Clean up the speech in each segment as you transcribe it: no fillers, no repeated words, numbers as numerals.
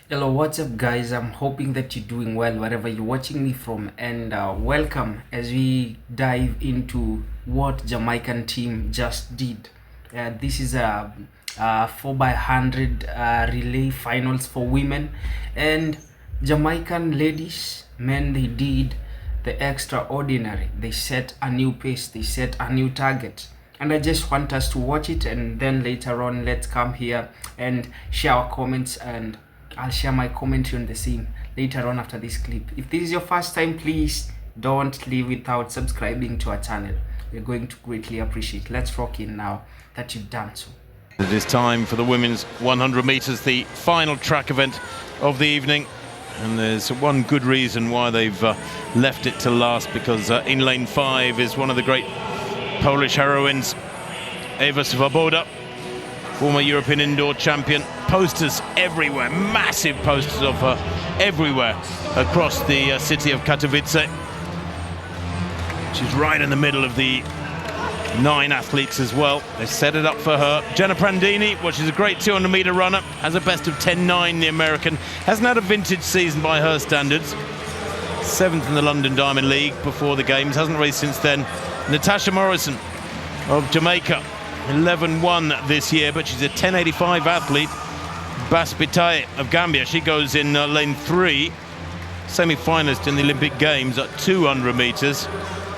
Hello, what's up, guys? I'm hoping that you're doing well wherever you're watching me from, and welcome as we dive into what Jamaican team just did. This is a 4x100 relay finals for women, and Jamaican ladies, men, they did the extraordinary. They set a new pace, they set a new target, and I just want us to watch it, and then later on let's come here and share our comments, and I'll share my commentary on the same later on after this clip. If this is your first time, please don't leave without subscribing to our channel. We're going to greatly appreciate. Let's rock in now that you've done so. It is time for the women's 100 metres, the final track event of the evening. And there's one good reason why they've left it to last, because in lane 5 is one of the great Polish heroines, Eva Swoboda, former European indoor champion. Posters everywhere, massive posters of her everywhere across the city of Katowice. She's right in the middle of the 9 athletes as well. They set it up for her. Jenna Prandini, well, she's a great 200-meter runner, has a best of 10.9, the American. Hasn't had a vintage season by her standards. 7th in the London Diamond League before the games, hasn't raced since then. Natasha Morrison of Jamaica, 11-1 this year, but she's a 10.85 athlete. Bas Bitai of Gambia, she goes in lane 3, semi-finalist in the Olympic Games at 200 metres.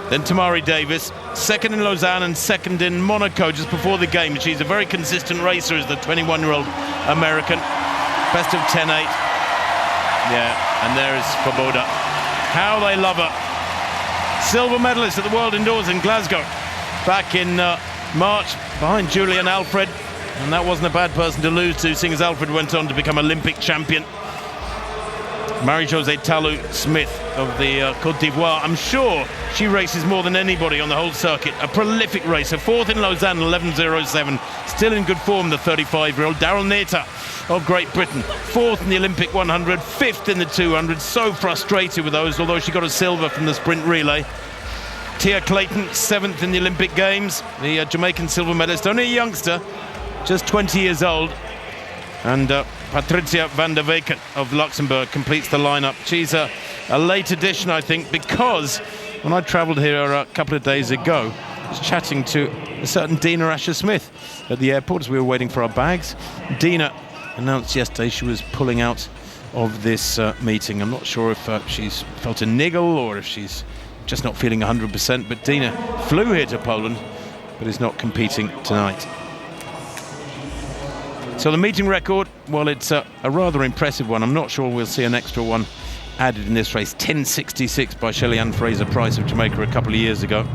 Then Tamari Davis, second in Lausanne and second in Monaco just before the game. She's a very consistent racer as the 21-year-old American. Best of 10.8. Yeah, and there is Swoboda. How they love her. Silver medalist at the World Indoors in Glasgow back in March, behind Julian Alfred. And that wasn't a bad person to lose to, seeing as Alfred went on to become Olympic champion. Marie-Josée Talou Smith of the Côte d'Ivoire, I'm sure she races more than anybody on the whole circuit. A prolific racer, 4th in Lausanne, 11.07. Still in good form, the 35-year-old. Daryl Neta of Great Britain, 4th in the Olympic 100, 5th in the 200. So frustrated with those, although she got a silver from the sprint relay. Tia Clayton, 7th in the Olympic Games, the Jamaican silver medalist, only a youngster, just 20 years old. And Patricia van der Weken of Luxembourg completes the lineup. She's a late addition, I think, because when I travelled here a couple of days ago, I was chatting to a certain Dina Asher-Smith at the airport as we were waiting for our bags. Dina announced yesterday she was pulling out of this meeting. I'm not sure if she's felt a niggle or if she's just not feeling 100%, but Dina flew here to Poland but is not competing tonight. So the meeting record, well, it's a rather impressive one. I'm not sure we'll see an extra one added in this race. 10.66 by Shelley-Ann Fraser-Price of Jamaica a couple of years ago.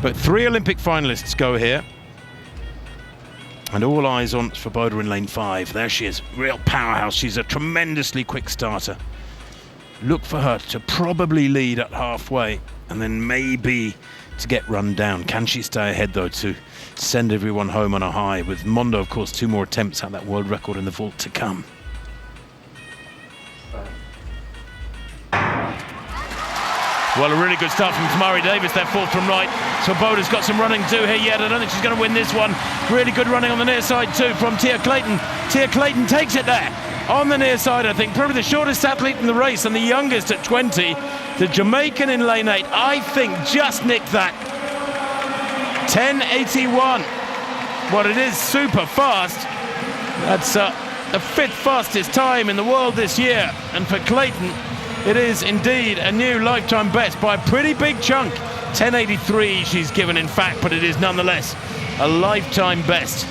But 3 Olympic finalists go here. And all eyes on Swoboda in lane 5. There she is, real powerhouse. She's a tremendously quick starter. Look for her to probably lead at halfway and then maybe to get run down. Can she stay ahead, though, to send everyone home on a high, with Mondo, of course, 2 more attempts at that world record in the vault to come. Well, a really good start from Tamari Davis, there, 4th from right. Swoboda's got some running to do here yet. I don't think she's going to win this one. Really good running on the near side too from Tia Clayton. Tia Clayton takes it there on the near side, I think. Probably the shortest athlete in the race and the youngest at 20. The Jamaican in lane 8, I think, just nicked that. 10.81. Well, it is super fast. That's the 5th fastest time in the world this year. And for Clayton, it is indeed a new lifetime best by a pretty big chunk. 10.83 she's given, in fact, but it is nonetheless a lifetime best.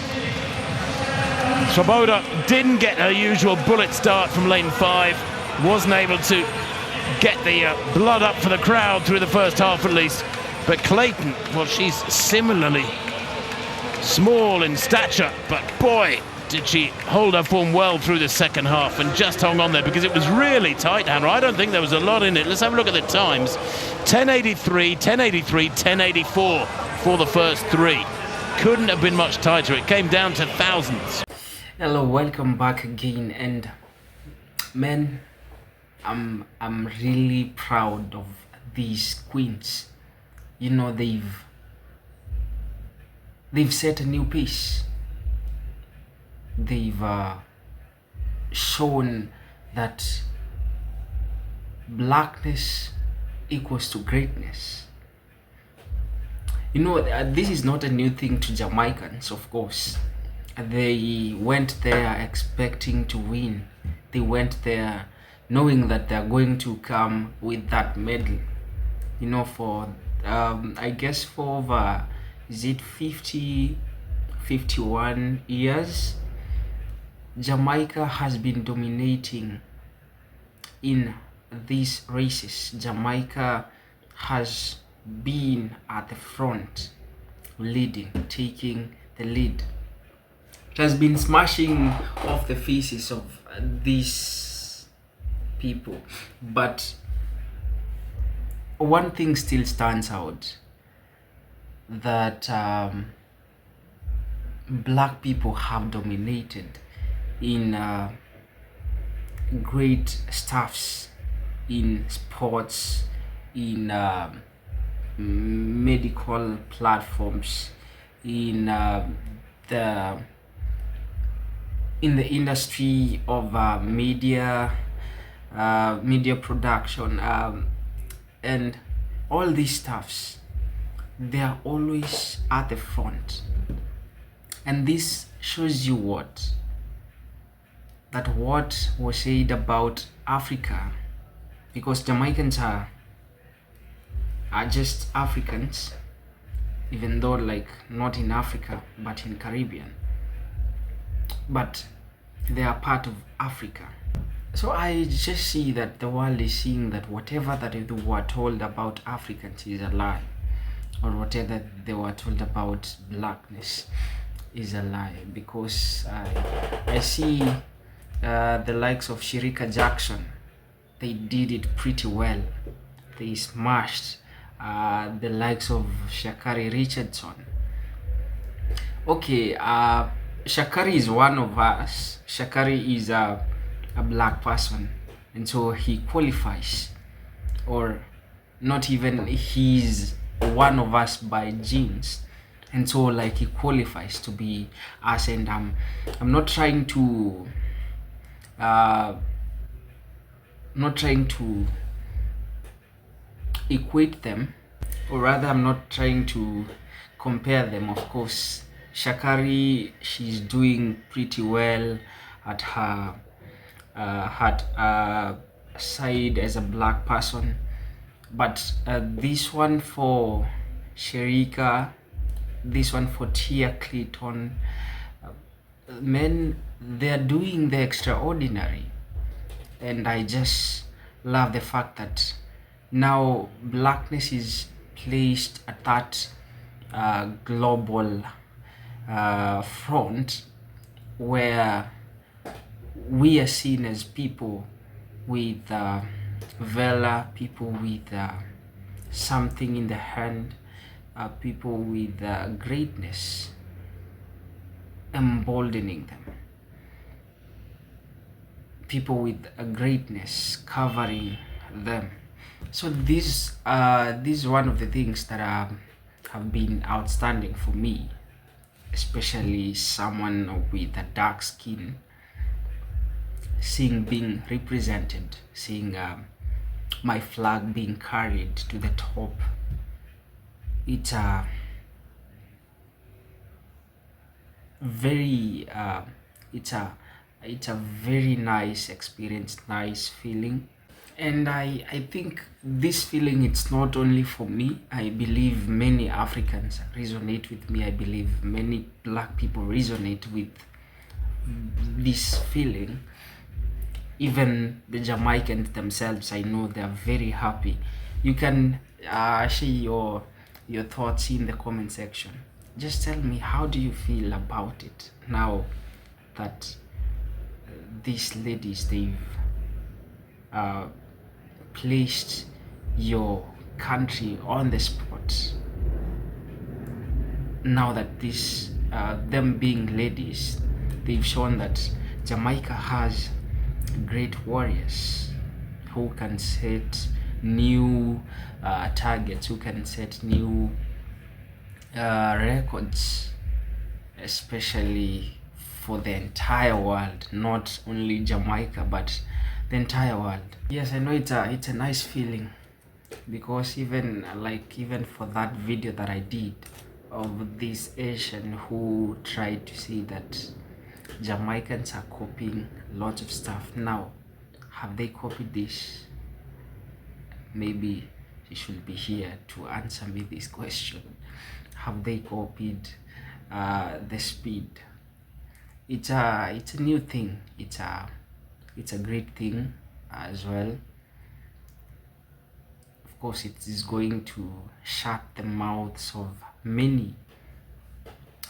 Swoboda didn't get her usual bullet start from lane 5. Wasn't able to get the blood up for the crowd through the first half at least. But Clayton, well, she's similarly small in stature, but boy, did she hold her form well through the second half and just hung on there, because it was really tight, Hannah. I don't think there was a lot in it. Let's have a look at the times. 10.83, 10.83, 10.84 for the first 3. Couldn't have been much tighter. It came down to thousandths. Hello, welcome back again, and man, I'm really proud of these queens. You know, they've set a new pace. They've shown that blackness equals to greatness. You know, this is not a new thing to Jamaicans, of course. They went there expecting to win. They went there knowing that they're going to come with that medal. You know, for I guess for over, is it 51 years, Jamaica has been dominating in these races. Jamaica has been at the front, leading, taking the lead. It has been smashing off the faces of these people. But one thing still stands out, that black people have dominated in great stuffs, in sports, in medical platforms, in the industry of media production, and all these stuffs. They are always at the front, and this shows you what was said about Africa, because Jamaicans are just Africans, even though like not in Africa but in Caribbean, but they are part of Africa. So I just see that the world is seeing that whatever that they were told about Africans is a lie, or whatever they were told about blackness is a lie, because I see the likes of Shirika Jackson. They did it pretty well. They smashed the likes of Shakari Richardson. Okay, Shakari is one of us. Shakari is a black person, and so he qualifies, or not even he's one of us by genes, and so like he qualifies to be us. And I'm not trying to equate them, or rather I'm not trying to compare them. Of course, Shakari, she's doing pretty well at her side as a black person, but this one for Sherika, this one for Tia CLAYTON, men, they're doing the extraordinary. And I just love the fact that now blackness is placed at that global front, where we are seen as people with valor, people with something in the hand, people with greatness, emboldening them, people with a greatness covering them. So this is one of the things that have been outstanding for me, especially someone with a dark skin, seeing being represented, seeing my flag being carried to the top. It's a very it's a very nice experience, nice feeling. And I think this feeling, it's not only for me. I believe many Africans resonate with me. I believe many black people resonate with this feeling. Even the Jamaicans themselves, I know they are very happy. You can share your thoughts in the comment section. Just tell me, how do you feel about it now that these ladies, they've placed your country on the spot? Now that this them being ladies, they've shown that Jamaica has great warriors who can set new targets, who can set new records, especially for the entire world, not only Jamaica but the entire world. Yes, I know it's a nice feeling, because even for that video that I did of this Asian who tried to say that Jamaicans are copying lots of stuff. Now, have they copied this? Maybe she should be here to answer me this question. Have they copied the speed? It's a new thing. It's a great thing as well. Of course, it is going to shut the mouths of many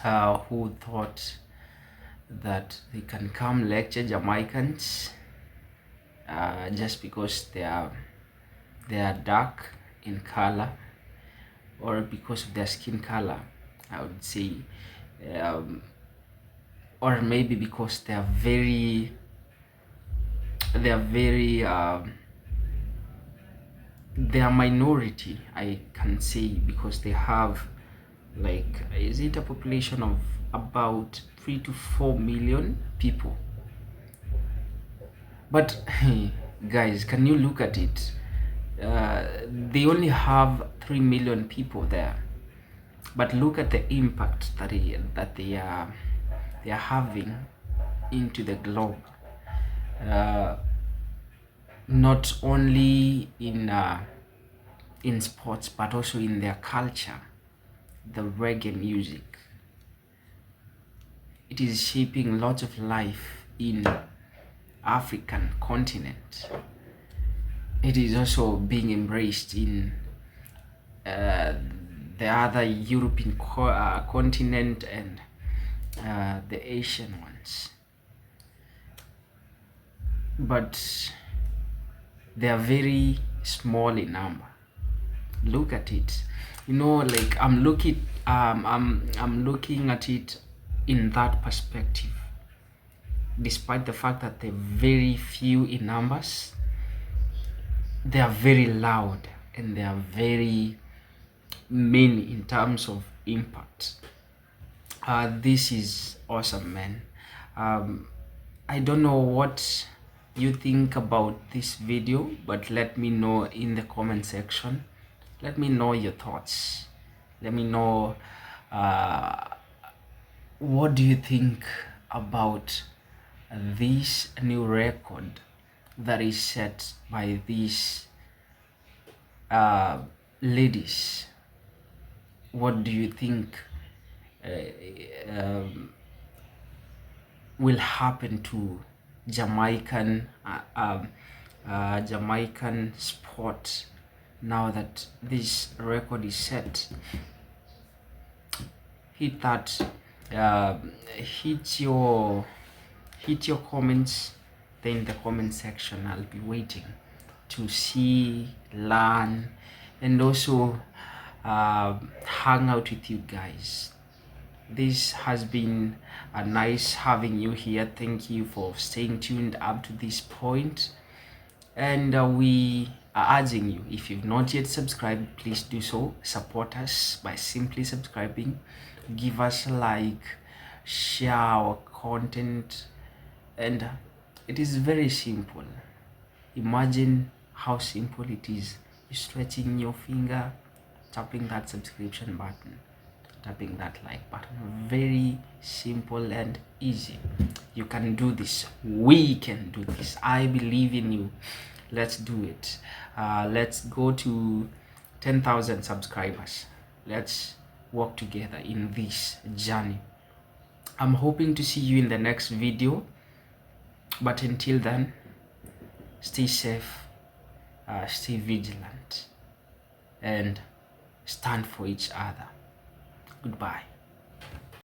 who thought that they can come lecture Jamaicans just because they are dark in color, or because of their skin color, I would say, or maybe because they are very they are minority, I can say, because they have, like, is it a population of about 3 to 4 million people? But guys, can you look at it? They only have 3 million people there, but look at the impact that they are having into the globe. Not only in sports, but also in their culture, the reggae music. It is shaping lots of life in African continent. It is also being embraced in the other European continent and the Asian ones. But they are very small in number. Look at it. You know, like, I'm looking at it in that perspective. Despite the fact that they're very few in numbers, they are very loud and they are very many in terms of impact. This is awesome, man. I don't know what you think about this video, but let me know in the comment section. Let me know your thoughts. Let me know what do you think about this new record that is set by these ladies. What do you think will happen to Jamaican sport now that this record is set? Hit that, hit your comments there in the comment section. I'll be waiting to see, learn, and also hang out with you guys. This has been nice having you here. Thank you for staying tuned up to this point. And we are urging you, if you've not yet subscribed, please do so. Support us by simply subscribing. Give us a like, share our content, and it is very simple. Imagine how simple it is. You're stretching your finger, tapping that subscription button, tapping that like button. Very simple and easy. You can do this. We can do this. I believe in you. Let's do it. Let's go to 10,000 subscribers. Let's work together in this journey. I'm hoping to see you in the next video, but until then, stay safe, stay vigilant, and stand for each other. Goodbye.